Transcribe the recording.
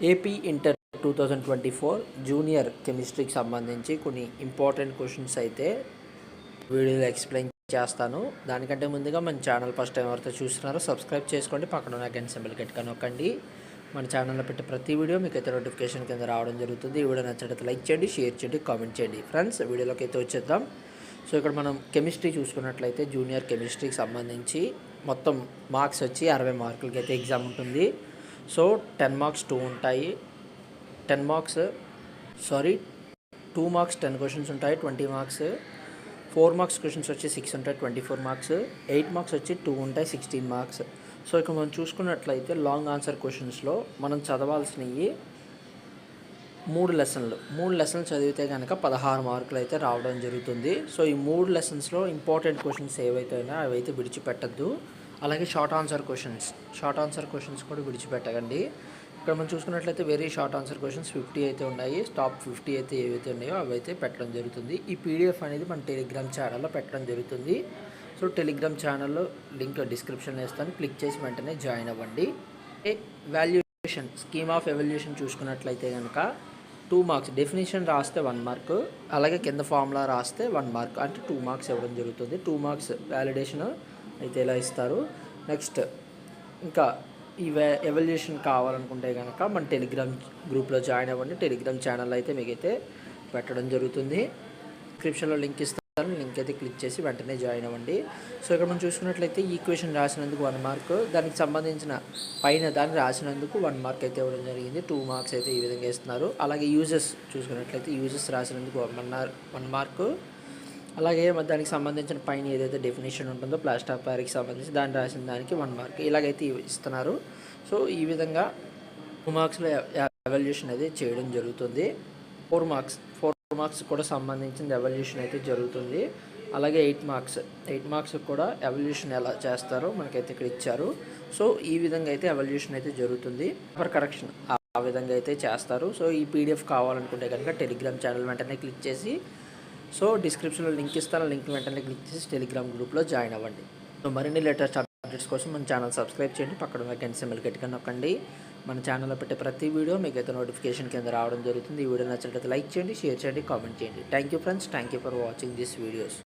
AP inter 2024 junior కెమిస్ట్రీకి సంబంధించి కొన్ని important questions అయితే వీడియోలో ఎక్స్ప్లెయిన్ చేస్తాను. దానికంటే ముందుగా మన ఛానల్ ఫస్ట్ టైం ఎవరైతే చూస్తున్నారో సబ్స్క్రైబ్ చేసుకోండి, పక్కన ఉన్న గంట సింబల్ గట్టిగా నొక్కండి. మన ఛానల్లో పెట్టే ప్రతి వీడియో మీకు అయితే నోటిఫికేషన్ కింద రావడం జరుగుతుంది. ఈ వీడియో నచ్చినట్లయితే లైక్ చేయండి, షేర్ చేయండి, కామెంట్ చేయండి. ఫ్రెండ్స్, వీడియోలోకి అయితే వచ్చేద్దాం. సో ఇక్కడ మనం కెమిస్ట్రీ చూసుకున్నట్లయితే జూనియర్ కెమిస్ట్రీకి సంబంధించి మొత్తం మార్క్స్ వచ్చి 60 మార్కులకి అయితే ఎగ్జామ్ ఉంటుంది. సో 10 మార్క్స్ 2 ఉంటాయి. 2 మార్క్స్ 10 క్వశ్చన్స్ ఉంటాయి, 20 మార్క్స్. 4 మార్క్స్ క్వశ్చన్స్ వచ్చి 6 ఉంటాయి, 24 మార్క్స్. 8 మార్క్స్ వచ్చి 2 ఉంటాయి, 16 మార్క్స్. సో ఇక్కడ మనం చూసుకున్నట్లయితే లాంగ్ ఆన్సర్ క్వశ్చన్స్లో మనం చదవాల్సినవి 3 లెసన్లు చదివితే కనుక 16 మార్కులు అయితే రావడం జరుగుతుంది. సో ఈ 3 లెసన్స్లో ఇంపార్టెంట్ క్వశ్చన్స్ ఏవైతే ఉన్నాయో అవైతే విడిచిపెట్టద్దు. అలాగే షార్ట్ ఆన్సర్ క్వశ్చన్స్ కూడా విడిచిపెట్టకండి. ఇక్కడ మనం చూసుకున్నట్లయితే వెరీ షార్ట్ ఆన్సర్ క్వశ్చన్స్ 50 అయితే ఉన్నాయి. టాప్ 50 అయితే ఏవైతే ఉన్నాయో అవైతే పెట్టడం జరుగుతుంది. ఈ పీడిఎఫ్ అనేది మన టెలిగ్రామ్ ఛానల్లో పెట్టడం జరుగుతుంది. సో టెలిగ్రామ్ ఛానల్లో లింక్ డిస్క్రిప్షన్లో ఇస్తాను, క్లిక్ చేసి వెంటనే జాయిన్ అవ్వండి. వాల్యుయేషన్ స్కీమ్ ఆఫ్ ఎవల్యూషన్ చూసుకున్నట్లయితే కనుక 2 మార్క్స్ డెఫినేషన్ రాస్తే 1 మార్క్, అలాగే కింద ఫార్ములా రాస్తే 1 మార్క్, అంటే 2 మార్క్స్ ఇవ్వడం జరుగుతుంది. 2 మార్క్స్ వ్యాలిడేషన్ అయితే ఇలా ఇస్తారు. నెక్స్ట్ ఇంకా ఈ ఎవల్యూషన్ కావాలనుకుంటే కనుక మన టెలిగ్రామ్ గ్రూప్లో జాయిన్ అవ్వండి. టెలిగ్రామ్ ఛానల్ అయితే మీకైతే పెట్టడం జరుగుతుంది. డిస్క్రిప్షన్లో లింక్ ఇస్తాను, లింక్ అయితే క్లిక్ చేసి వెంటనే జాయిన్ అవ్వండి. సో ఇక్కడ మనం చూసుకున్నట్లయితే ఈక్వేషన్ రాసినందుకు 1 మార్క్, దానికి సంబంధించిన పైన దాన్ని రాసినందుకు 1 మార్క్ అయితే ఇవ్వడం జరిగింది. 2 మార్క్స్ అయితే ఈ విధంగా ఇస్తున్నారు. అలాగే యూజెస్ చూసుకున్నట్లయితే యూజెస్ రాసినందుకు 1 మార్కు, అలాగే దానికి సంబంధించిన పైన ఏదైతే డెఫినేషన్ ఉంటుందో ప్లాస్టర్ ఆఫ్ ప్యారిస్కి సంబంధించి దాన్ని రాసిన దానికి 1 మార్క్ ఇలాగైతే ఇస్తున్నారు. సో ఈ విధంగా 2 మార్క్స్లో ఎవల్యూషన్ అయితే చేయడం జరుగుతుంది. 4 మార్క్స్ కూడా సంబంధించిన ఎవల్యూషన్ అయితే జరుగుతుంది. అలాగే 8 మార్క్స్ కూడా ఎవల్యూషన్ ఎలా చేస్తారో మనకైతే ఇక్కడ ఇచ్చారు. సో ఈ విధంగా అయితే ఎవల్యూషన్ అయితే జరుగుతుంది. పేపర్ కరెక్షన్ ఆ విధంగా అయితే చేస్తారు. సో ఈ పీడిఎఫ్ కావాలనుకుంటే కనుక టెలిగ్రామ్ ఛానల్ వెంటనే క్లిక్ చేసి, సో డిస్క్రిప్షన్లో లింక్ ఇస్తాను, లింక్ వెంటనే క్లిక్ చేసి టెలిగ్రామ్ గ్రూప్లో జాయిన్ అవ్వండి. సో మరిన్ని లేటెస్ట్ అప్డేట్స్ కోసం మన ఛానల్ సబ్స్క్రైబ్ చేయండి, పక్కన ఉన్న గంట సింబల్ గట్టిగా నొక్కండి. మన ఛానల్లో పెట్టే ప్రతి వీడియో మీకు అయితే నోటిఫికేషన్ కింద రావడం జరుగుతుంది. ఈ వీడియో నచ్చినట్లయితే లైక్ చేయండి, షేర్ చేయండి, కామెంట్ చేయండి. Thank you friends, thank you for watching this videos.